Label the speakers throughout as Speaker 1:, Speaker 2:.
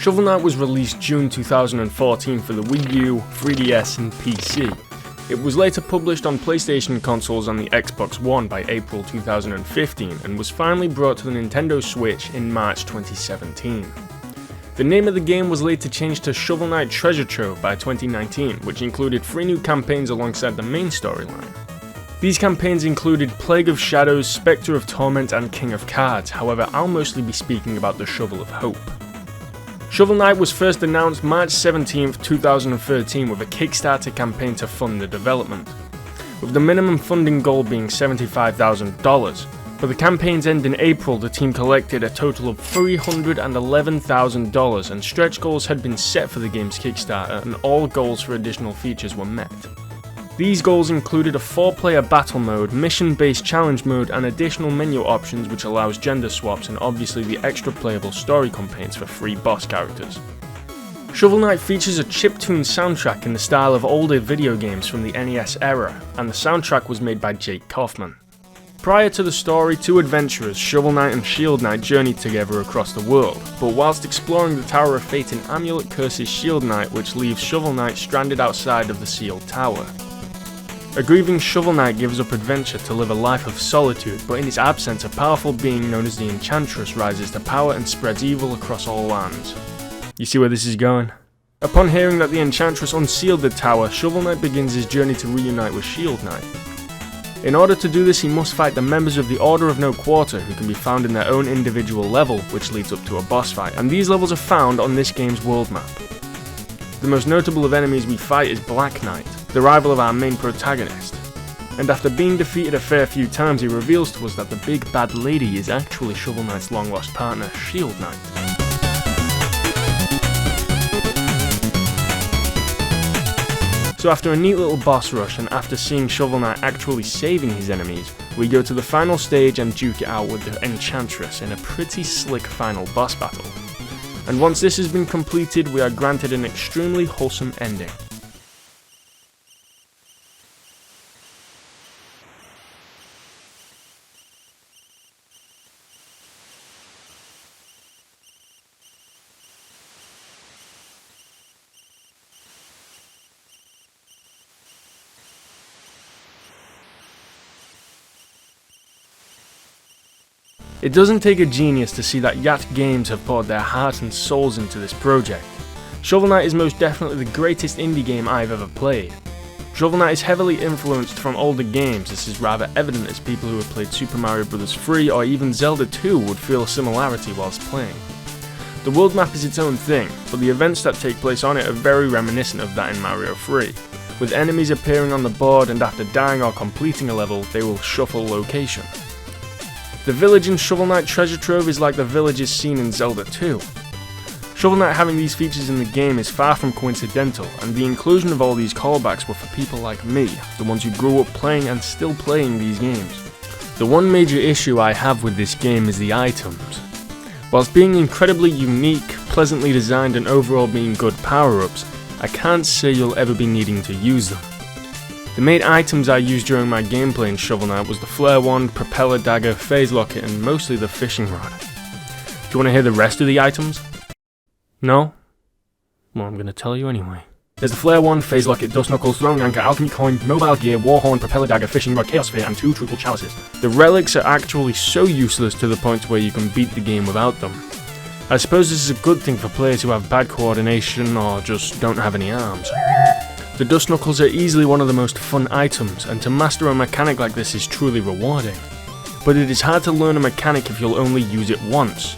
Speaker 1: Shovel Knight was released June 2014 for the Wii U, 3DS and PC. It was later published on PlayStation consoles and the Xbox One by April 2015 and was finally brought to the Nintendo Switch in March 2017. The name of the game was later changed to Shovel Knight Treasure Trove by 2019, which included 3 new campaigns alongside the main storyline. These campaigns included Plague of Shadows, Spectre of Torment and King of Cards, however I'll mostly be speaking about the Shovel of Hope. Shovel Knight was first announced March 17, 2013 with a Kickstarter campaign to fund the development, with the minimum funding goal being $75,000. But the campaign's end in April, the team collected a total of $311,000 and stretch goals had been set for the game's Kickstarter and all goals for additional features were met. These goals included a 4-player battle mode, mission-based challenge mode and additional menu options which allows gender swaps and obviously the extra playable story campaigns for free boss characters. Shovel Knight features a chiptune soundtrack in the style of older video games from the NES era, and the soundtrack was made by Jake Kaufman. Prior to the story, 2 adventurers, Shovel Knight and Shield Knight, journeyed together across the world, but whilst exploring the Tower of Fate, an amulet curses Shield Knight which leaves Shovel Knight stranded outside of the sealed tower. A grieving Shovel Knight gives up adventure to live a life of solitude, but in his absence a powerful being known as the Enchantress rises to power and spreads evil across all lands. You see where this is going? Upon hearing that the Enchantress unsealed the tower, Shovel Knight begins his journey to reunite with Shield Knight. In order to do this he must fight the members of the Order of No Quarter who can be found in their own individual level, which leads up to a boss fight, and these levels are found on this game's world map. The most notable of enemies we fight is Black Knight, the rival of our main protagonist, and after being defeated a fair few times he reveals to us that the big bad lady is actually Shovel Knight's long lost partner, Shield Knight. So after a neat little boss rush and after seeing Shovel Knight actually saving his enemies, we go to the final stage and duke it out with the Enchantress in a pretty slick final boss battle. And once this has been completed, we are granted an extremely wholesome ending. It doesn't take a genius to see that Yacht Games have poured their heart and souls into this project. Shovel Knight is most definitely the greatest indie game I've ever played. Shovel Knight is heavily influenced from older games. This is rather evident as people who have played Super Mario Bros. 3 or even Zelda 2 would feel a similarity whilst playing. The world map is its own thing, but the events that take place on it are very reminiscent of that in Mario 3, with enemies appearing on the board and after dying or completing a level, they will shuffle location. The village in Shovel Knight Treasure Trove is like the villages seen in Zelda 2. Shovel Knight having these features in the game is far from coincidental, and the inclusion of all these callbacks were for people like me, the ones who grew up playing and still playing these games. The one major issue I have with this game is the items. Whilst being incredibly unique, pleasantly designed and overall being good power-ups, I can't say you'll ever be needing to use them. The main items I used during my gameplay in Shovel Knight was the Flare Wand, Propeller Dagger, Phase Locket and mostly the Fishing Rod. Do you want to hear the rest of the items? No? Well, I'm going to tell you anyway. There's the Flare Wand, Phase Locket, Dust Knuckles, Throwing Anchor, Alchemy Coin, Mobile Gear, Warhorn, Propeller Dagger, Fishing Rod, Chaos Sphere and 2 Truthful Chalices. The relics are actually so useless to the point where you can beat the game without them. I suppose this is a good thing for players who have bad coordination or just don't have any arms. The Dust Knuckles are easily one of the most fun items, and to master a mechanic like this is truly rewarding. But it is hard to learn a mechanic if you'll only use it once.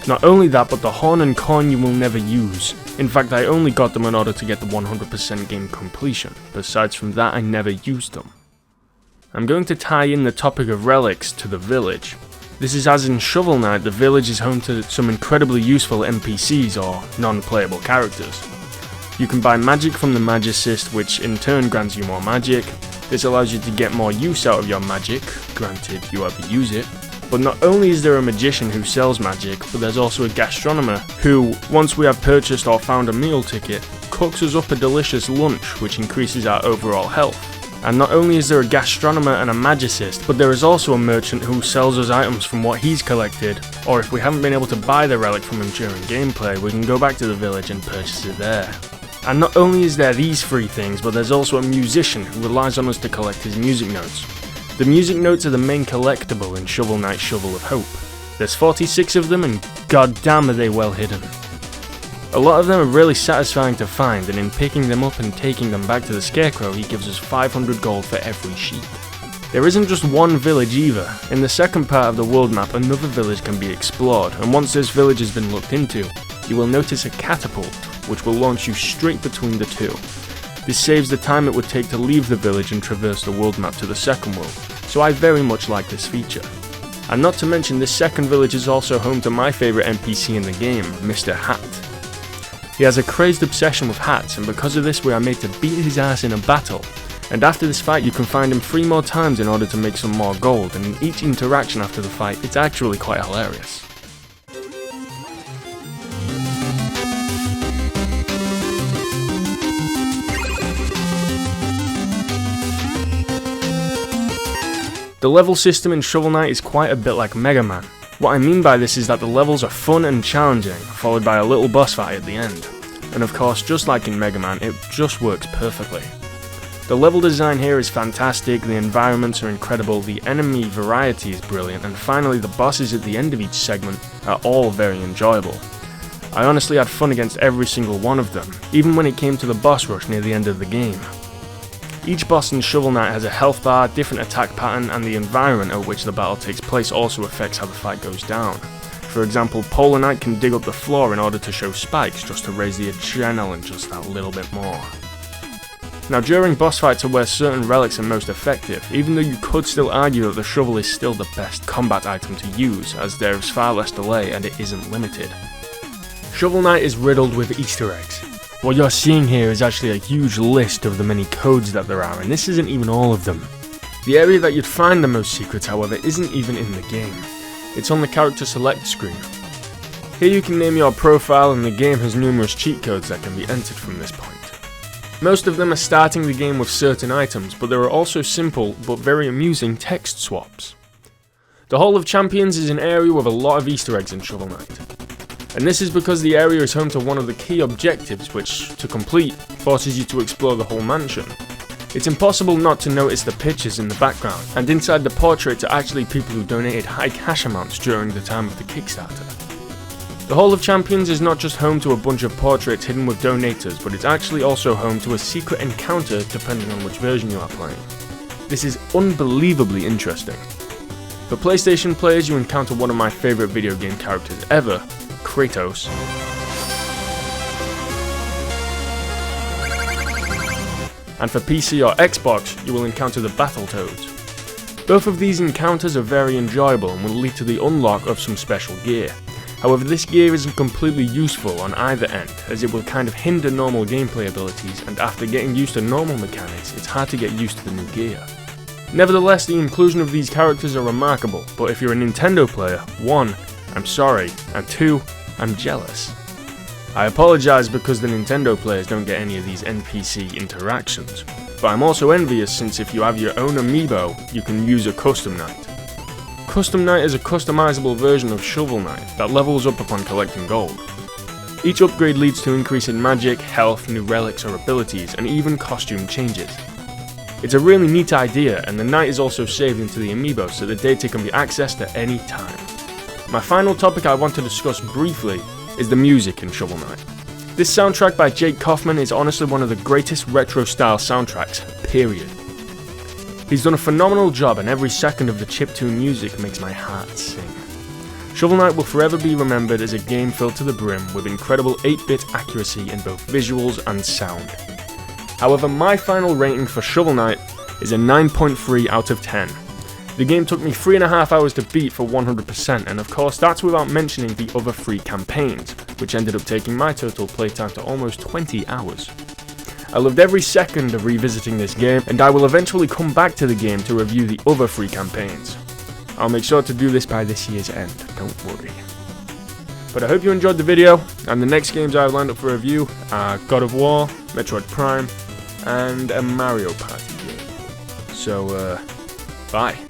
Speaker 1: Not only that, but the Horn and Coin you will never use. In fact, I only got them in order to get the 100% game completion. Besides from that, I never used them. I'm going to tie in the topic of relics to the village. This is as in Shovel Knight, the village is home to some incredibly useful NPCs or non-playable characters. You can buy magic from the Magicist, which in turn grants you more magic. This allows you to get more use out of your magic, granted you ever use it. But not only is there a magician who sells magic, but there's also a gastronomer who, once we have purchased or found a meal ticket, cooks us up a delicious lunch which increases our overall health. And not only is there a gastronomer and a magicist, but there is also a merchant who sells us items from what he's collected, or if we haven't been able to buy the relic from him during gameplay, we can go back to the village and purchase it there. And not only is there these 3 things, but there's also a musician who relies on us to collect his music notes. The music notes are the main collectible in Shovel Knight Shovel of Hope. There's 46 of them, and goddamn are they well hidden. A lot of them are really satisfying to find, and in picking them up and taking them back to the Scarecrow, he gives us 500 gold for every sheep. There isn't just one village either. In the second part of the world map, another village can be explored, and once this village has been looked into, you will notice a catapult, which will launch you straight between the two. This saves the time it would take to leave the village and traverse the world map to the second world, so I very much like this feature. And not to mention, this second village is also home to my favourite NPC in the game, Mr. Hat. He has a crazed obsession with hats, and because of this we are made to beat his ass in a battle. And after this fight you can find him 3 more times in order to make some more gold, and in each interaction after the fight it's actually quite hilarious. The level system in Shovel Knight is quite a bit like Mega Man. What I mean by this is that the levels are fun and challenging, followed by a little boss fight at the end. And of course, just like in Mega Man, it just works perfectly. The level design here is fantastic, the environments are incredible, the enemy variety is brilliant, and finally the bosses at the end of each segment are all very enjoyable. I honestly had fun against every single one of them, even when it came to the boss rush near the end of the game. Each boss in Shovel Knight has a health bar, different attack pattern, and the environment at which the battle takes place also affects how the fight goes down. For example, Polar Knight can dig up the floor in order to show spikes, just to raise the adrenaline just that little bit more. Now during boss fights are where certain relics are most effective, even though you could still argue that the shovel is still the best combat item to use, as there is far less delay and it isn't limited. Shovel Knight is riddled with Easter eggs. What you're seeing here is actually a huge list of the many codes that there are, and this isn't even all of them. The area that you'd find the most secrets, however, isn't even in the game. It's on the character select screen. Here you can name your profile, and the game has numerous cheat codes that can be entered from this point. Most of them are starting the game with certain items, but there are also simple but very amusing text swaps. The Hall of Champions is an area with a lot of Easter eggs in Shovel Knight. And this is because the area is home to one of the key objectives which, to complete, forces you to explore the whole mansion. It's impossible not to notice the pictures in the background, and inside the portraits are actually people who donated high cash amounts during the time of the Kickstarter. The Hall of Champions is not just home to a bunch of portraits hidden with donators, but it's actually also home to a secret encounter depending on which version you are playing. This is unbelievably interesting. For PlayStation players, you encounter one of my favourite video game characters ever, Kratos. And for PC or Xbox, you will encounter the Battletoads. Both of these encounters are very enjoyable and will lead to the unlock of some special gear. However, this gear isn't completely useful on either end, as it will kind of hinder normal gameplay abilities, and after getting used to normal mechanics, it's hard to get used to the new gear. Nevertheless, the inclusion of these characters are remarkable, but if you're a Nintendo player, 1, I'm sorry, and 2, I'm jealous. I apologise because the Nintendo players don't get any of these NPC interactions, but I'm also envious since if you have your own amiibo, you can use a Custom Knight. Custom Knight is a customizable version of Shovel Knight that levels up upon collecting gold. Each upgrade leads to increase in magic, health, new relics or abilities, and even costume changes. It's a really neat idea, and the knight is also saved into the amiibo so the data can be accessed at any time. My final topic I want to discuss briefly is the music in Shovel Knight. This soundtrack by Jake Kaufman is honestly one of the greatest retro-style soundtracks, period. He's done a phenomenal job, and every second of the chiptune music makes my heart sing. Shovel Knight will forever be remembered as a game filled to the brim with incredible 8-bit accuracy in both visuals and sound. However, my final rating for Shovel Knight is a 9.3 out of 10. The game took me 3.5 hours to beat for 100%, and of course that's without mentioning the other 3 campaigns, which ended up taking my total playtime to almost 20 hours. I loved every second of revisiting this game, and I will eventually come back to the game to review the other 3 campaigns. I'll make sure to do this by this year's end, don't worry. But I hope you enjoyed the video, and the next games I have lined up for review are God of War, Metroid Prime, and a Mario Party game. So, bye.